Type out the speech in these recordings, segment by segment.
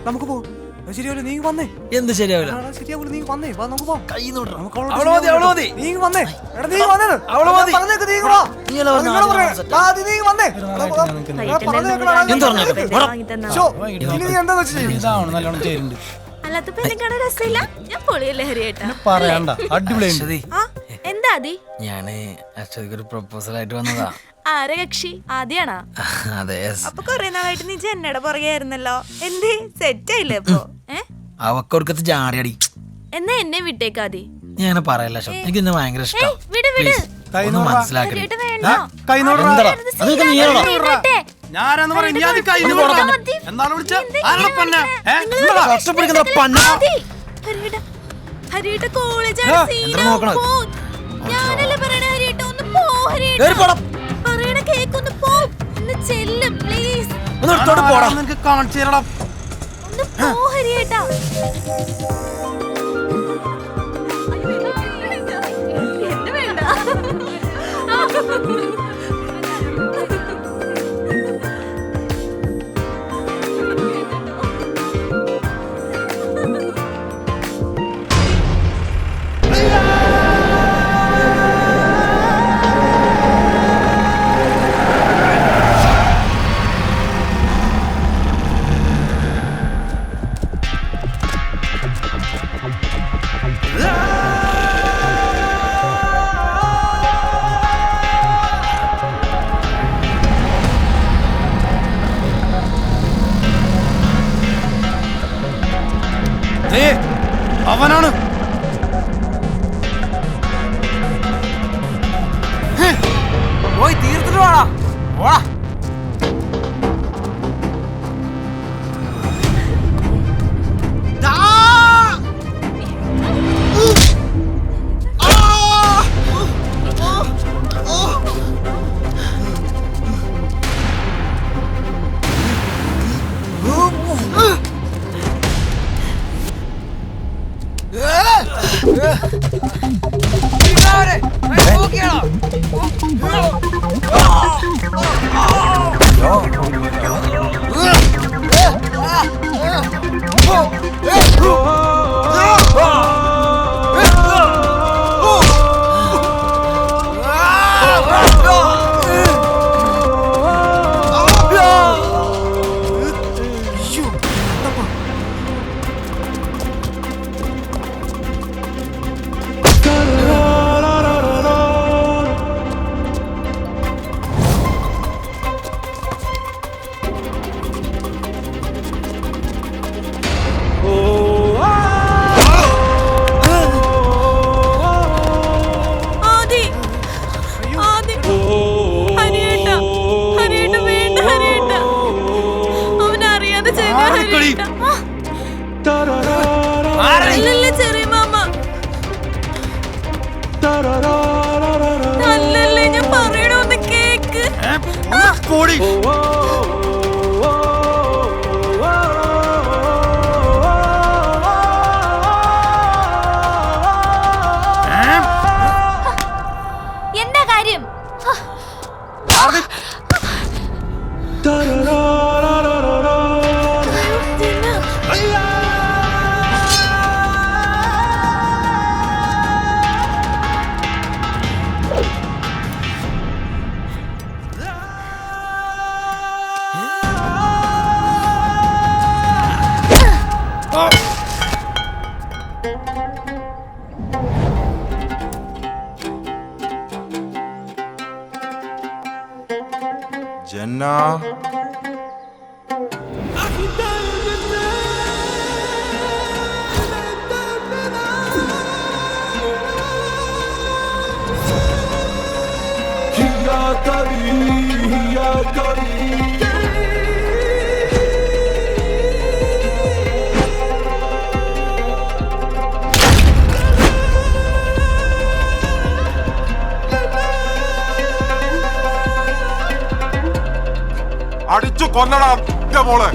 നമുക്ക് പോ. ശരിയാവില്ല, നീ വന്നേ. എന്ത് ശരിയാവില്ല? ശരിയാവില്ല, നീ വന്നേ. നമുക്ക് പോ. കൈ നീ വന്നേ. ഞാന് അശ്വതിക്ക് ഒരു പ്രപ്പോസൽ ആയിട്ട് വന്നതാ. ആരെ കക്ഷി? ആദ്യാണോ? അതെ. അപ്പൊ കൊറേ നാളായിട്ട് നീ ജന്നയുടെ പുറകെയായിരുന്നല്ലോ. എന്തേ സെറ്റ് ആയില്ലേ ഇപ്പൊ? അവക്കൊടുക്കത്ത് ജാടിയടി. എന്നാ എന്നെ വിട്ടേക്കാതി. ഞാൻ പറയല്ല, എനിക്ക് ഇന്നെ ഭയങ്കര ഇഷ്ടം. മനസ്സിലാക്കി ഞാനല്ലേ പറയണേ ഹരിയേട്ട, ഒന്ന് പോ ഹരിയേട്ട. പറയണ കേക്കൊന്ന് പോ. ഒന്ന് ചെല്ല് പ്ലീസ്. ഒന്ന് പോ ഹരിയേട്ട. എന്ത് വേണ്ട. അവനാണ്. പോയി തീർത്തിട്ട് വാടാ. ഓടാ. ചെറിയ മാമ അല്ലല്ലേ, ഞാൻ പറയണോന്ന് കേക്ക്. എന്താ കാര്യം? ജന്ന, അടിച്ചു കൊല്ലടാ എന്റെ മോളെ.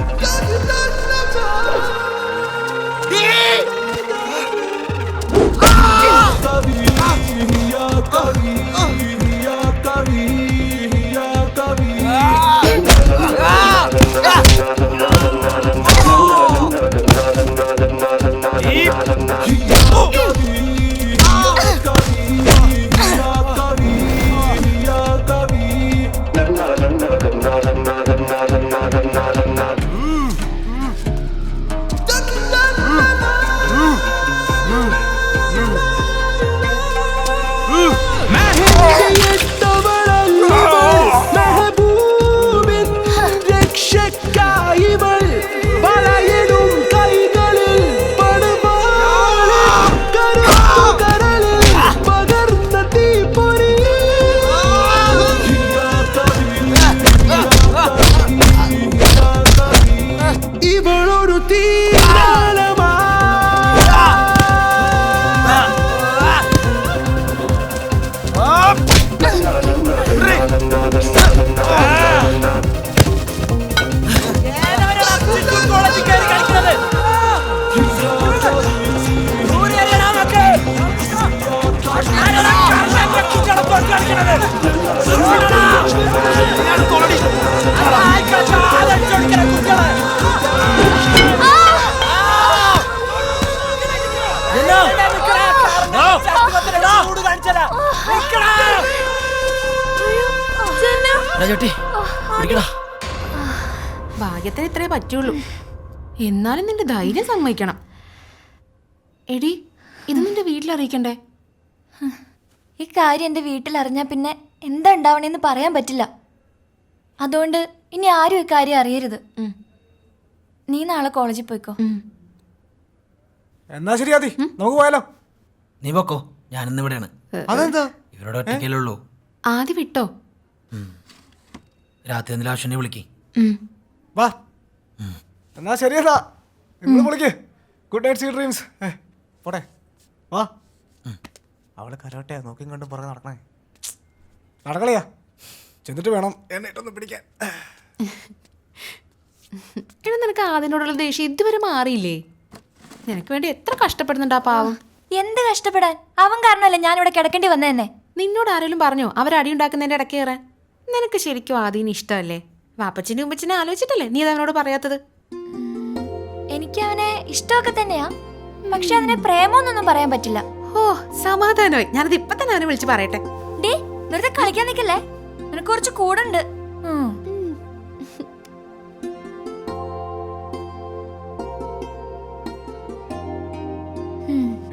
ഭാഗ്യത്തിന് ഇത്രേ പറ്റുള്ളൂ. എന്നാലും നിന്റെ ധൈര്യം സമ്മതിക്കണം. എടി, ഇത് നിന്റെ വീട്ടിലറിയിക്കണ്ടേ? ഈ കാര്യം എൻ്റെ വീട്ടിൽ അറിഞ്ഞാൽ പിന്നെ എന്താ ഉണ്ടാവണേന്ന് പറയാൻ പറ്റില്ല. അതുകൊണ്ട് ഇനി ആരും ഈ കാര്യം അറിയരുത്. നീ നാളെ കോളേജിൽ പോയിക്കോ. എന്നാ ശരി ആദി, നമുക്ക് പോയാലോ? നീ പൊക്കോ, ഞാനിന്ന് ഇവിടെയാണ്. അതെന്താ? ഇവരോട് ഒറ്റയ്ക്കല്ലേ ഉള്ളൂ. ആദ്യം വിട്ടോ? രാത്രി എന്തെങ്കിലും ആവശ്യം വിളിക്ക്. വാ, എന്നാ ശരിയല്ല, നിങ്ങൾ വിളിക്ക്. Good night, sweet dreams. പോട്ടെ, വാ. അവളെ കരോട്ടെ നോക്കിയും കണ്ടും പുറകെ നടക്കണേ. നടക്കളിയാ, ചെന്നിട്ട് വേണം എന്നിട്ടൊന്ന് പിടിക്കാൻ. എടാ, നിനക്ക് അതിനോടുള്ള ദേഷ്യം ഇതുവരെ മാറിയില്ലേ? നിനക്ക് വേണ്ടി എത്ര കഷ്ടപ്പെടുന്നുണ്ടാ പാവം. എന്ത് കഷ്ടപ്പെടാൻ? അവൻ കാരണമല്ലേ ഞാനിവിടെ കിടക്കേണ്ടി വന്നതന്നെ. നിന്നോട് ആരെങ്കിലും പറഞ്ഞോ അവരടി ഉണ്ടാക്കുന്നതിന്റെ ഇടയ്ക്ക് കയറാൻ? നിനക്ക് ശരിക്കും ആദീന് ഇഷ്ടമല്ലേ? വാപ്പച്ചിനെ ഉമ്മച്ചിനെ ആലോചിച്ചിട്ടല്ലേ നീ അവനോട് പറയാത്തത്? എനിക്ക് അവനെ ഇഷ്ടമൊക്കെ തന്നെയാ, പക്ഷെ അതിനെ പ്രേമോന്നൊന്നും പറയാൻ പറ്റില്ല. ഓ, സമാധാനമായി. ഞാനത് ഇപ്പൊ തന്നെ അവനെ വിളിച്ച് പറയട്ടെ. ഡേ, വെറുതെ കളിക്കാൻ നിൽക്കല്ലേ, നിനക്ക് കുറച്ച് കൂടുണ്ട്.